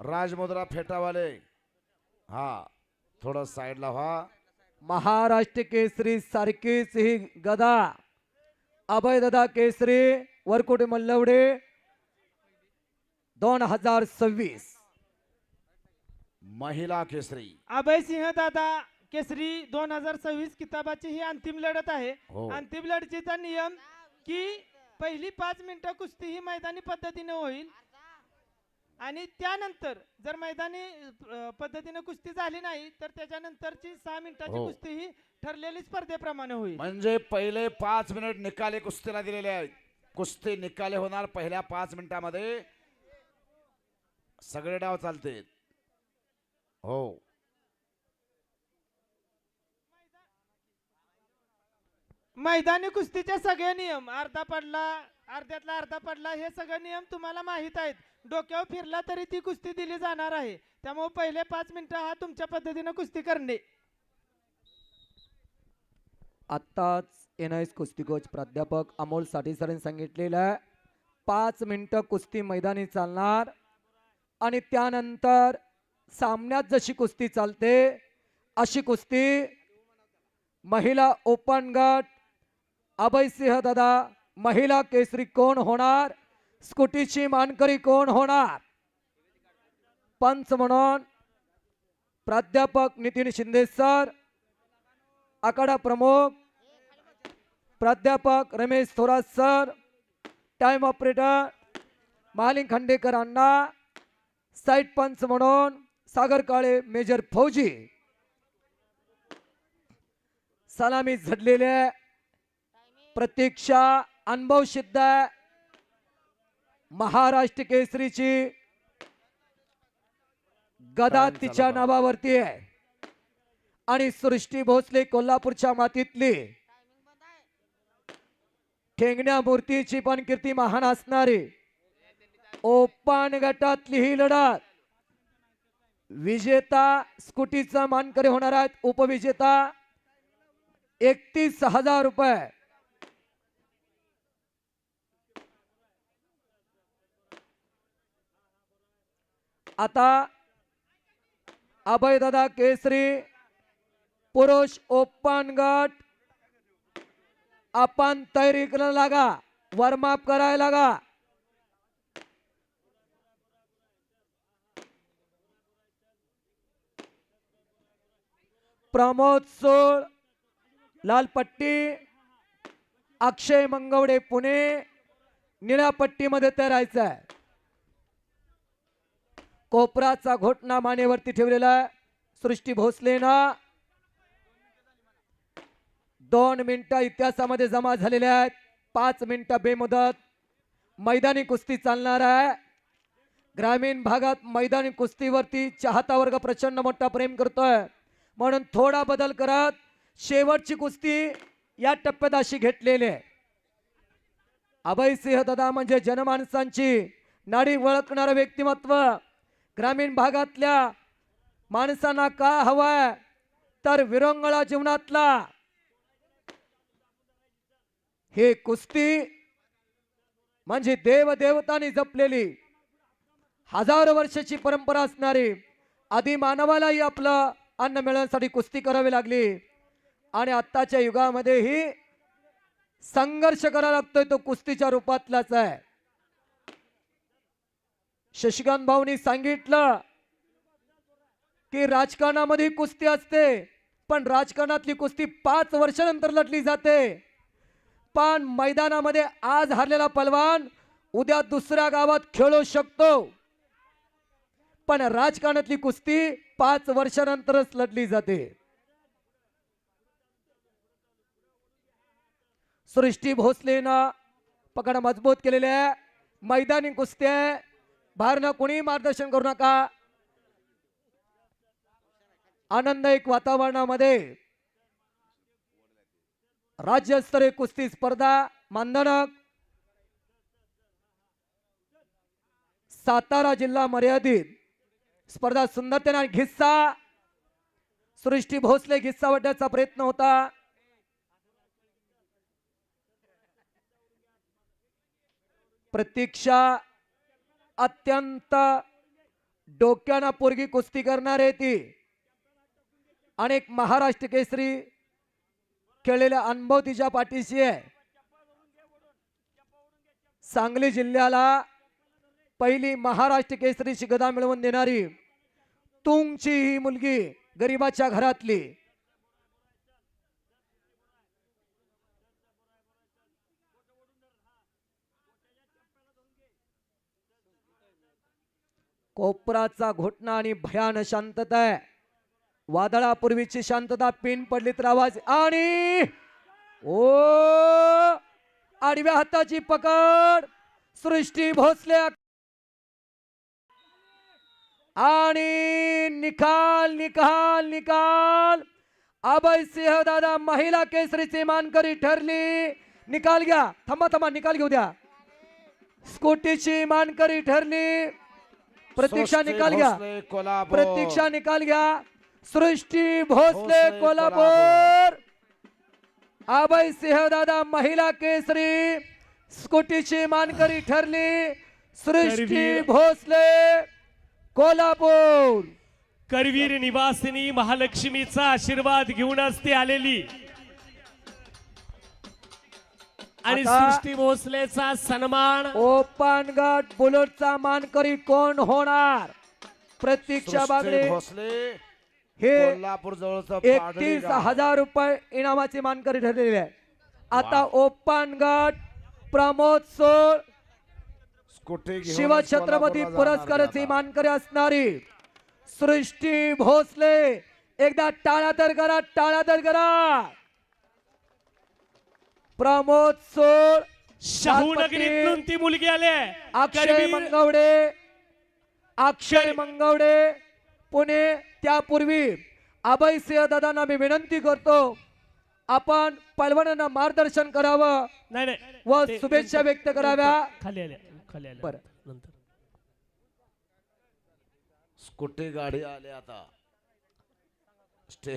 राजमुद्रा फेटावाले हा थोडं साइडला व्हा. महाराष्ट्र केसरी सारखीच ही गदा अभयदादा केसरी वरकुटे मल्लवडे 2026. महिला केसरी अभय सिंह दादा केसरी 2026 किताबाची ही अंतिम लढत आहे. हो. अंतिम लढतीचा नियम की पहिली 5 मिनिटं कुस्ती ही मैदानी पद्धतीने होईल आणि त्यानंतर जर मैदानी पद्धतीने कुस्ती झाली नाही तर त्याच्यानंतरची 6 मिनिटाची हो. कुस्ती ही ठरलेली स्पर्धेप्रमाणे होईल. म्हणजे पहिले 5 मिनिट निकाले कुस्तीला दिलेले आहेत. कुस्ती निकाले होणार पहिल्या 5 मिनिटांमध्ये. सगळे डाव चालते. हो मैदानी कुस्तीचे सगळे नियम अर्धा पडला अर्ध्यातला अर्धा पडला हे सगळे नियम तुम्हाला माहित आहेत. डोक्यावर फिरला तरी ती कुस्ती दिली जाणार आहे. त्यामुळे पहिले 5 मिनिटं हा तुमच्या पद्धतीने कुस्ती करणे. आत्ताच एनआयएस कुस्ती कोच प्राध्यापक अमोल साठे सरांनी सांगितलेलं 5 मिनिटं कुस्ती मैदानी चालणार आणि त्यानंतर सामन्यात जशी कुस्ती चालते अशी कुस्ती महिला ओपन गट अभयसिंह दादा महिला केसरी कोण होणार, स्कूटीची मानकरी कोण होणार, पंच म्हणून प्राध्यापक नितीन शिंदे सर, आखाडा प्रमुख प्राध्यापक Ramesh Thorat sir, time operator मालिक खांडेकर अण्णा, साइड पंच म्हणून सागर काळे मेजर फौजी. सलामी झडलेल्या प्रतीक्षा अनुभव सिद्ध महाराष्ट्र केसरीची गदा तिच्या नावावरती आहे आणि सृष्टी भोसले कोल्हापूरच्या मातीतली ठेंगण्या मूर्तीची पण कीर्ती महान असणारी ओपन गटातली ही लढत विजेता स्कूटीचा मानकरी होणार आहेत. उपविजेता 31,000 रुपये. आता अभयदादा केसरी पुरुष ओपन गट आपण तयारी करायला लागा, वॉर्मअप करायला लागा. प्रमोद सोळ लाल पट्टी, अक्षय मंगवडे पुणे निळ्या पट्टीमध्ये तयारायचं आहे. कोपराचा घोटणा मानेवरती ठेवलेला सृष्टी भोसलेनं 2 मिनिटं इतिहासामध्ये जमा झालेल्या आहेत. 5 मिनिटं बेमुदत मैदानी कुस्ती चालणार आहे. ग्रामीण भागात मैदानी कुस्तीवरती चाहता वर्ग प्रचंड मोठा प्रेम करतोय म्हणून थोडा बदल करत शेवटची कुस्ती या टप्प्यात अशी घेतलेली आहे. अभयसिंह दादा म्हणजे जनमानसांची नाडी वळखणारं व्यक्तिमत्व. ग्रामीण भागातल्या माणसांना का हवाय तर विरंगुळा जीवनातला हे कुस्ती म्हणजे देवदेवतांनी जपलेली हजारो वर्षाची परंपरा असणारी आधी मानवालाही आपलं अन्न मिळवण्यासाठी कुस्ती करावी लागली आणि आत्ताच्या युगामध्ये ही संघर्ष करावा लागतोय तो कुस्तीच्या रूपातलाच आहे. शशिकांत भाऊनी सांगितलं की राजकारणामध्ये कुस्ती असते पण राजकारणातली कुस्ती 5 वर्षानंतर लढली जाते. पण मैदानामध्ये आज हारलेला पलवान उद्या दुसऱ्या गावात खेळू शकतो पण राजकारणातली कुस्ती 5 वर्षानंतरच लढली जाते. सृष्टी भोसलेनं पकड मजबूत केलेले मैदानी कुस्त्या बाहेरनं कोणी मार्गदर्शन करू नका. आनंददायक वातावरणामध्ये राज्यस्तरीय कुस्ती स्पर्धा मानधनक सातारा जिल्हा मर्यादित स्पर्धा सुंदरतेने घिस्सा सृष्टी भोसले घिस्सा वाटण्याचा प्रयत्न होता. प्रतीक्षा अत्यंत डोक्याना पोरगी कुस्ती करणारे ती अनेक महाराष्ट्र केसरी खेळलेला अनुभव तिच्या पाठीशी आहे. सांगली जिल्ह्याला पहिली महाराष्ट्र केसरीची गदा मिळवून देणारी तुमची ही मुलगी गरिबाच्या घरातली. कोपराचा घोटणा आणि भयान शांतता आहे. वादळापूर्वीची शांतता पिन पडली तर आवाज आणि ओ आडव्या हाताची पकड सृष्टी भोसले आणि निकाल निकाल निकाल. अभय सिंह दादा महिला केसरीची मानकरी ठरली. निकाल घ्या. थांबा थांबा निकाल घेऊ द्या. स्कूटीची मानकरी ठरली. प्रतीक्षा सृष्टी निकाल घ्या. भोसले, कोल्हापूर. प्रतीक्षा निकाल घ्या. सृष्टी भोसले कोल्हापूर. अभय सिंह दादा महिला केसरी स्कूटीची मानकरी ठरली. सृष्टी करवीर. भोसले कोल्हापूर. करवीर निवासिनी महालक्ष्मीचा आशीर्वाद घेऊनच ती आलेली आणि आता सृष्टी भोसलेचा सन्मान ओपन गट बुलेटचा मानकरी कोण होणार? प्रतीक्षा सृष्टी बागडे भोसले हे कोल्हापूर जवळचं 31,000 रुपये इनामाची मानकरी ठरलेली आहे. आता ओपन गट प्रमोद सोळ शिवछत्रपती पुरस्काराची मानकरी असणारी सृष्टी भोसले. एकदा टाळा तर करा, टाळा तर करा. प्रमोद सोळ शाहूनगरीतून ती मुलगी आली आहे. अक्षय करवीर मंगवडे, अक्षय मंगवडे पुणे. त्यापूर्वी अभय सिंह दादांना मी विनंती करतो आपण पैलवानांना मार्गदर्शन करावं नाही नाही व ते- शुभेच्छा व्यक्त कराव्या. खाली आल्या खाली आल्या बरं. नंतर स्कूटी गाडी आली आता.